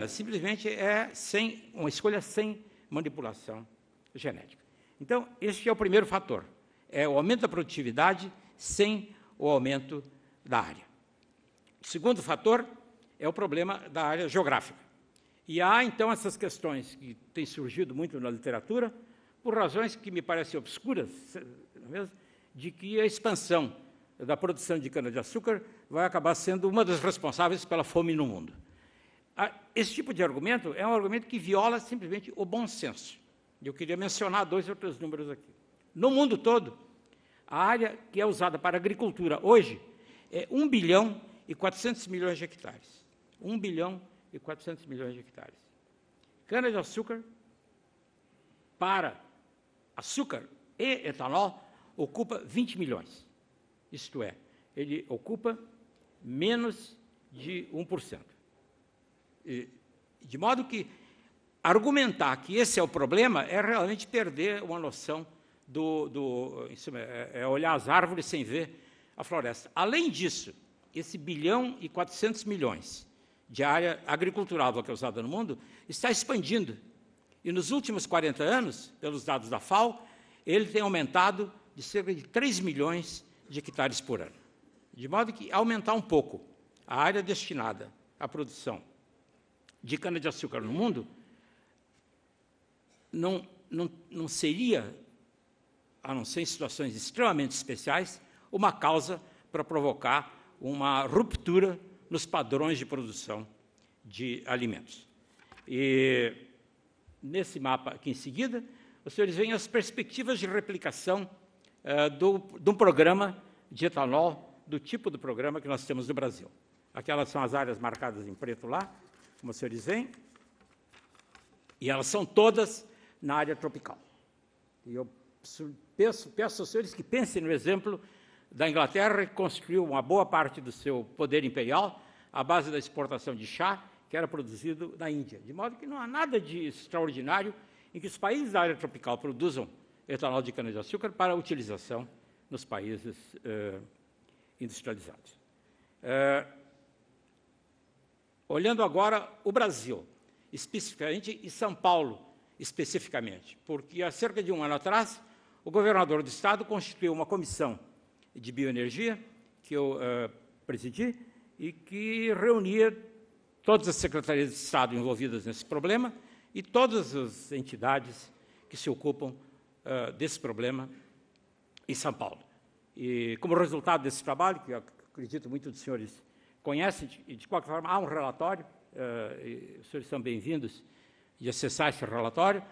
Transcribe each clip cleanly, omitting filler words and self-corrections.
simplesmente é uma escolha sem manipulação genética. Então, esse é o primeiro fator, é o aumento da produtividade sem o aumento da área. O segundo fator é o problema da área geográfica. E há, então, essas questões que têm surgido muito na literatura, por razões que me parecem obscuras, não é mesmo? De que a expansão da produção de cana-de-açúcar vai acabar sendo uma das responsáveis pela fome no mundo. Esse tipo de argumento é um argumento que viola simplesmente o bom senso. Eu queria mencionar 2 ou 3 números aqui. No mundo todo, a área que é usada para agricultura hoje é 1 bilhão e 400 milhões de hectares. 1 bilhão e 400 milhões de hectares. Cana-de-açúcar para açúcar e etanol ocupa 20 milhões. Isto é, ele ocupa menos de 1%. De modo que argumentar que esse é o problema é realmente perder uma noção é olhar as árvores sem ver a floresta. Além disso, esse 1 bilhão e 400 milhões de área agricultural que é usada no mundo está expandindo. E nos últimos 40 anos, pelos dados da FAO, ele tem aumentado de cerca de 3 milhões de hectares por ano. De modo que aumentar um pouco a área destinada à produção de cana-de-açúcar no mundo não seria, a não ser em situações extremamente especiais, uma causa para provocar uma ruptura nos padrões de produção de alimentos. E nesse mapa aqui em seguida, os senhores veem as perspectivas de replicação de um programa de etanol, do tipo do programa que nós temos no Brasil. Aquelas são as áreas marcadas em preto lá, como os senhores veem, e elas são todas na área tropical. E eu peço aos senhores que pensem no exemplo da Inglaterra, que construiu uma boa parte do seu poder imperial à base da exportação de chá, que era produzido na Índia. De modo que não há nada de extraordinário em que os países da área tropical produzam etanol de cana-de-açúcar para utilização nos países industrializados. Olhando agora o Brasil, especificamente, e São Paulo, especificamente, porque há cerca de 1 ano atrás, o governador do Estado constituiu uma comissão de bioenergia, que eu presidi, e que reunia todas as secretarias de Estado envolvidas nesse problema e todas as entidades que se ocupam desse problema em São Paulo. E, como resultado desse trabalho, que eu acredito muitos dos senhores conhecem, e de qualquer forma há um relatório, e os senhores são bem-vindos de acessar esse relatório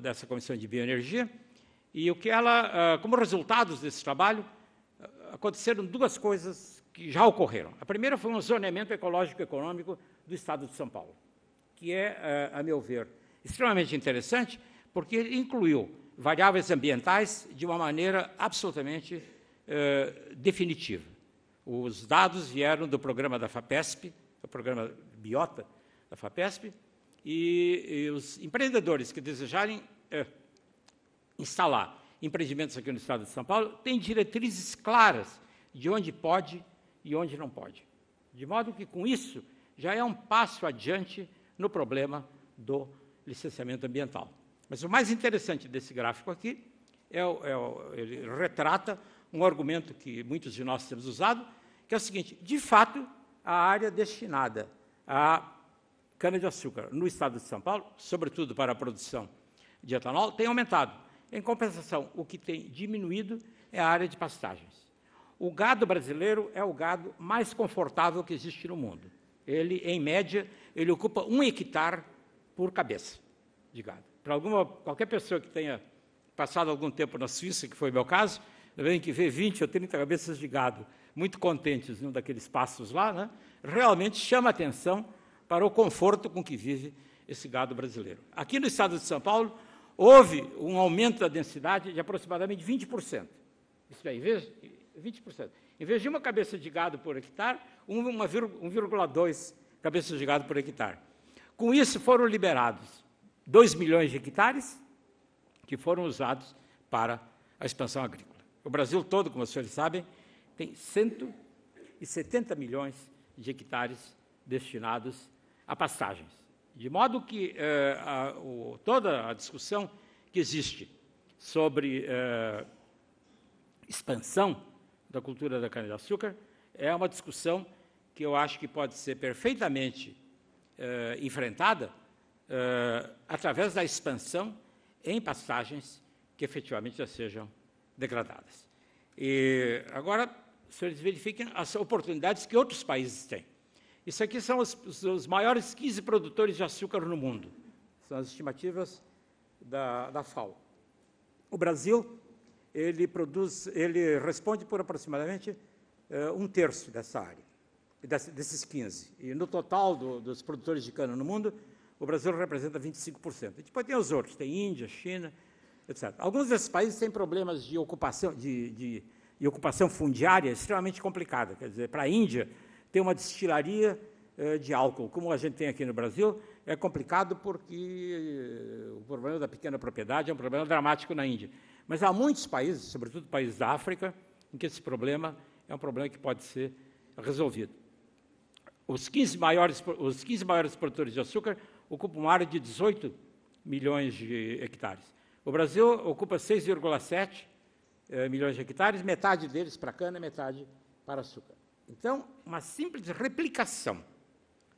dessa Comissão de Bioenergia, e o que como resultados desse trabalho, aconteceram 2 coisas que já ocorreram. A primeira foi um zoneamento ecológico-econômico do Estado de São Paulo, que é, a meu ver, extremamente interessante, porque ele incluiu variáveis ambientais de uma maneira absolutamente definitiva. Os dados vieram do programa da FAPESP, o programa Biota da FAPESP, e os empreendedores que desejarem instalar empreendimentos aqui no Estado de São Paulo têm diretrizes claras de onde pode e onde não pode. De modo que, com isso, já é um passo adiante no problema do licenciamento ambiental. Mas o mais interessante desse gráfico aqui ele retrata um argumento que muitos de nós temos usado, que é o seguinte: de fato, a área destinada à cana-de-açúcar no Estado de São Paulo, sobretudo para a produção de etanol, tem aumentado. Em compensação, o que tem diminuído é a área de pastagens. O gado brasileiro é o gado mais confortável que existe no mundo. Ele, em média, ele ocupa 1 hectare por cabeça de gado. Para qualquer pessoa que tenha passado algum tempo na Suíça, que foi o meu caso, vem que vê 20 ou 30 cabeças de gado muito contentes num daqueles pastos lá, né? Realmente chama atenção para o conforto com que vive esse gado brasileiro. Aqui no Estado de São Paulo, houve um aumento da densidade de aproximadamente 20%. Isso é, 20%. Em vez de 1 cabeça de gado por hectare, 1,2 cabeças de gado por hectare. Com isso, foram liberados 2 milhões de hectares que foram usados para a expansão agrícola. O Brasil todo, como os senhores sabem, tem 170 milhões de hectares destinados a pastagens. De modo que toda a discussão que existe sobre expansão da cultura da cana-de-açúcar é uma discussão que eu acho que pode ser perfeitamente enfrentada através da expansão em pastagens que efetivamente já sejam degradadas. E agora, os senhores verifiquem as oportunidades que outros países têm. Isso aqui são os maiores 15 produtores de açúcar no mundo. São as estimativas da FAO. O Brasil, ele responde por aproximadamente um terço dessa área, desses 15. E no total dos produtores de cana no mundo, o Brasil representa 25%. E depois tem os outros, tem Índia, China, etc. Alguns desses países têm problemas de ocupação, de ocupação fundiária extremamente complicada. Quer dizer, para a Índia, ter uma destilaria de álcool, como a gente tem aqui no Brasil, é complicado porque o problema da pequena propriedade é um problema dramático na Índia. Mas há muitos países, sobretudo países da África, em que esse problema é um problema que pode ser resolvido. Os 15 maiores produtores de açúcar ocupam uma área de 18 milhões de hectares. O Brasil ocupa 6,7 milhões de hectares, metade deles para cana, metade para açúcar. Então, uma simples replicação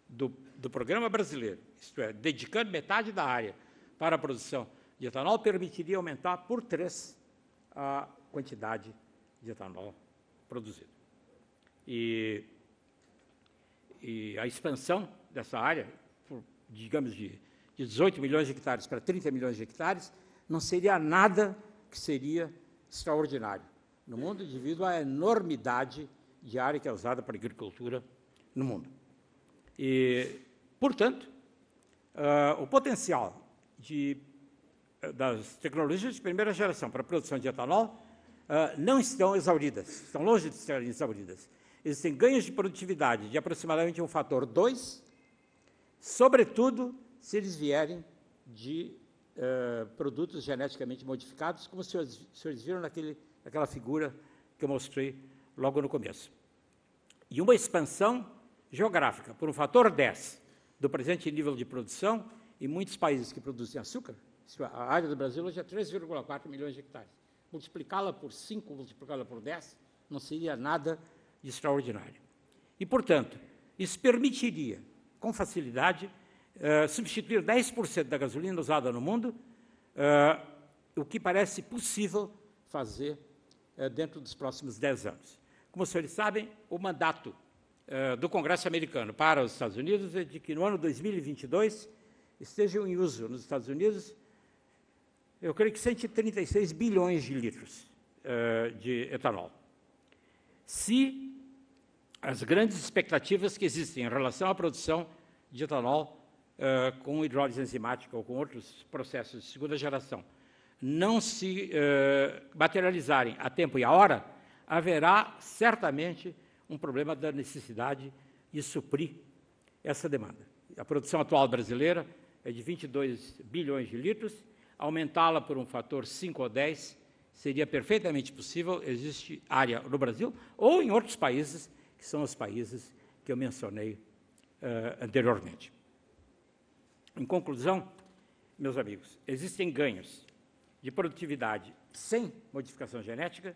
do programa brasileiro, isto é, dedicando metade da área para a produção de etanol, permitiria aumentar por 3 a quantidade de etanol produzido. E a expansão dessa área, digamos, de 18 milhões de hectares para 30 milhões de hectares, não seria nada que seria extraordinário no mundo, devido à enormidade de área que é usada para a agricultura no mundo. E, portanto, o potencial das tecnologias de primeira geração para a produção de etanol não estão exauridas, estão longe de estarem exauridas. Existem ganhos de produtividade de aproximadamente um fator 2, sobretudo se eles vierem de produtos geneticamente modificados, como os senhores viram naquela figura que eu mostrei logo no começo. E uma expansão geográfica por um fator 10 do presente nível de produção em muitos países que produzem açúcar. A área do Brasil hoje é 3,4 milhões de hectares. Multiplicá-la por 5, multiplicá-la por 10, não seria nada de extraordinário. E, portanto, isso permitiria, com facilidade, substituir 10% da gasolina usada no mundo, o que parece possível fazer dentro dos próximos 10 anos. Como os senhores sabem, o mandato do Congresso americano para os Estados Unidos é de que no ano 2022 estejam em uso nos Estados Unidos, eu creio que 136 bilhões de litros de etanol. Se as grandes expectativas que existem em relação à produção de etanol com hidrólise enzimática ou com outros processos de segunda geração não se materializarem a tempo e a hora, haverá certamente um problema da necessidade de suprir essa demanda. A produção atual brasileira é de 22 bilhões de litros, aumentá-la por um fator 5 ou 10 seria perfeitamente possível. Existe área no Brasil ou em outros países, que são os países que eu mencionei anteriormente. Em conclusão, meus amigos, existem ganhos de produtividade sem modificação genética,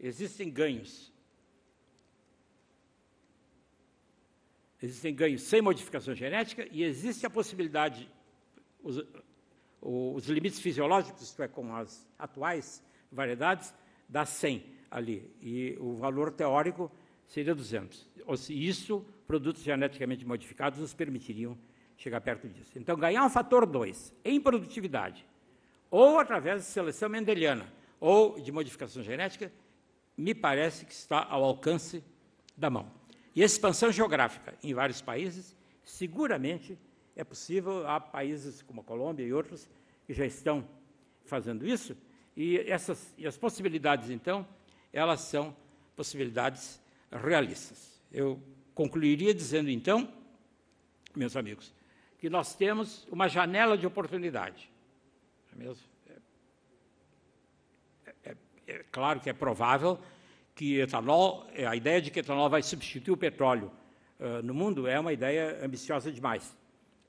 existem ganhos sem modificação genética e existe a possibilidade, os limites fisiológicos, isto é, com as atuais variedades, dá 100 ali, e o valor teórico seria 200. E isso, produtos geneticamente modificados, nos permitiriam chegar perto disso. Então, ganhar um fator 2 em produtividade, ou através de seleção mendeliana, ou de modificação genética, me parece que está ao alcance da mão. E a expansão geográfica em vários países, seguramente é possível. Há países como a Colômbia e outros que já estão fazendo isso, e as possibilidades, então, elas são possibilidades realistas. Eu concluiria dizendo, então, meus amigos, que nós temos uma janela de oportunidade. É claro que é provável que etanol, a ideia de que etanol vai substituir o petróleo no mundo é uma ideia ambiciosa demais.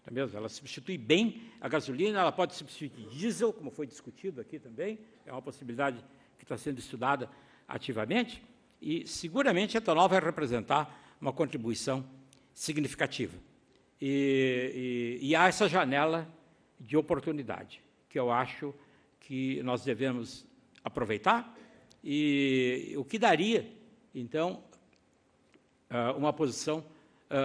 Não é mesmo? Ela substitui bem a gasolina, ela pode substituir diesel, como foi discutido aqui também, é uma possibilidade que está sendo estudada ativamente, e seguramente a etanol vai representar uma contribuição significativa. E há essa janela de oportunidade, que eu acho que nós devemos aproveitar, e o que daria, então, uma posição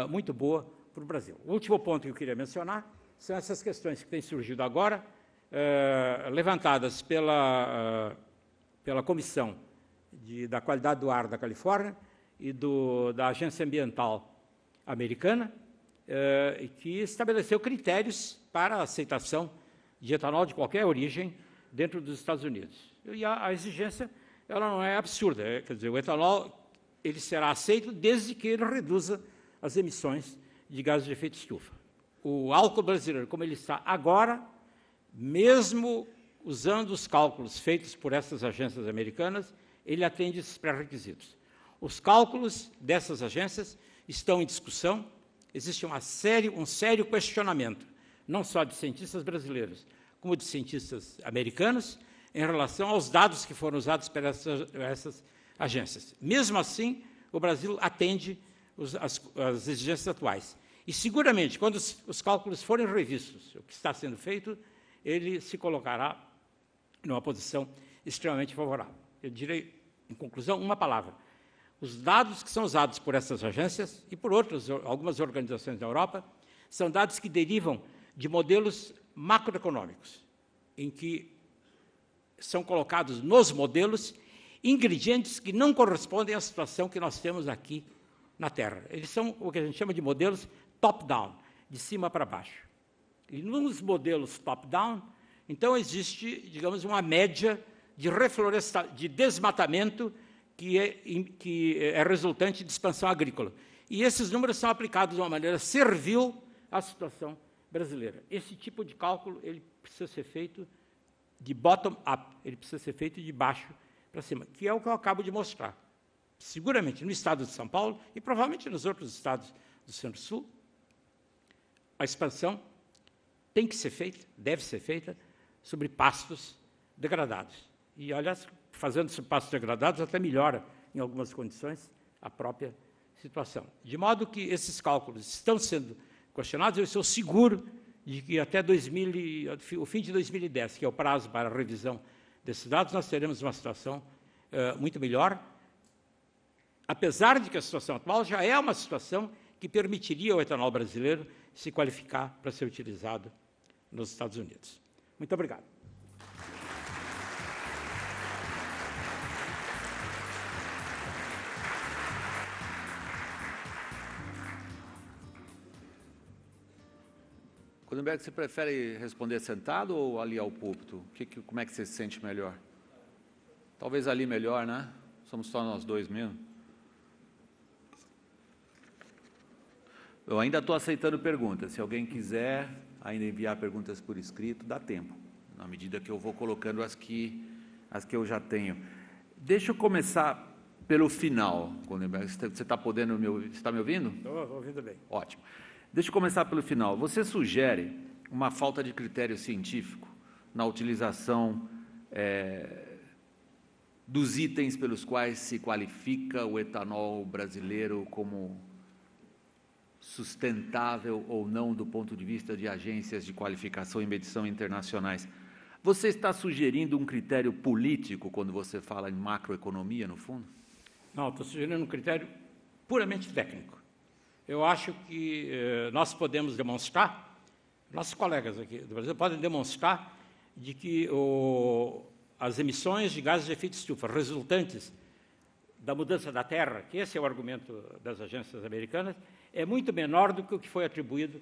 muito boa para o Brasil. O último ponto que eu queria mencionar são essas questões que têm surgido agora, levantadas pela Comissão da Qualidade do Ar da Califórnia e da Agência Ambiental Americana, que estabeleceu critérios para a aceitação de etanol de qualquer origem dentro dos Estados Unidos. E a exigência ela não é absurda, quer dizer, o etanol ele será aceito desde que ele reduza as emissões de gases de efeito estufa. O álcool brasileiro, como ele está agora, mesmo usando os cálculos feitos por essas agências americanas, ele atende esses pré-requisitos. Os cálculos dessas agências estão em discussão, existe um sério questionamento, não só de cientistas brasileiros, como de cientistas americanos, em relação aos dados que foram usados por essas agências. Mesmo assim, o Brasil atende as exigências atuais. E, seguramente, quando os cálculos forem revistos, o que está sendo feito, ele se colocará numa posição extremamente favorável. Eu direi, em conclusão, uma palavra. Os dados que são usados por essas agências e por algumas organizações da Europa são dados que derivam de modelos macroeconômicos, em que são colocados nos modelos ingredientes que não correspondem à situação que nós temos aqui na Terra. Eles são o que a gente chama de modelos top-down, de cima para baixo. E nos modelos top-down, então, existe, digamos, uma média de desmatamento que é resultante de expansão agrícola. E esses números são aplicados de uma maneira servil à situação brasileira. Esse tipo de cálculo ele precisa ser feito de bottom-up, ele precisa ser feito de baixo para cima, que é o que eu acabo de mostrar. Seguramente no estado de São Paulo e provavelmente nos outros estados do Centro-Sul, a expansão tem que ser feita, deve ser feita, sobre pastos degradados. E, aliás, fazendo sobre pastos degradados, até melhora, em algumas condições, a própria situação. De modo que esses cálculos estão sendo questionados, eu sou seguro de que até o fim de 2010, que é o prazo para a revisão desses dados, nós teremos uma situação muito melhor, apesar de que a situação atual já é uma situação que permitiria ao etanol brasileiro se qualificar para ser utilizado nos Estados Unidos. Muito obrigado. Goldenberg, você prefere responder sentado ou ali ao púlpito? Como é que você se sente melhor? Talvez ali melhor, né? Somos só nós dois mesmo. Eu ainda estou aceitando perguntas. Se alguém quiser ainda enviar perguntas por escrito, dá tempo, na medida que eu vou colocando as que eu já tenho. Deixa eu começar pelo final, Goldenberg. Você está podendo está me ouvindo? Estou ouvindo bem. Ótimo. Deixa eu começar pelo final. Você sugere uma falta de critério científico na utilização dos itens pelos quais se qualifica o etanol brasileiro como sustentável ou não do ponto de vista de agências de qualificação e medição internacionais. Você está sugerindo um critério político quando você fala em macroeconomia, no fundo? Não, estou sugerindo um critério puramente técnico. Eu acho que nós podemos demonstrar, nossos colegas aqui do Brasil podem demonstrar de que as emissões de gases de efeito estufa resultantes da mudança da Terra, que esse é o argumento das agências americanas, é muito menor do que o que foi atribuído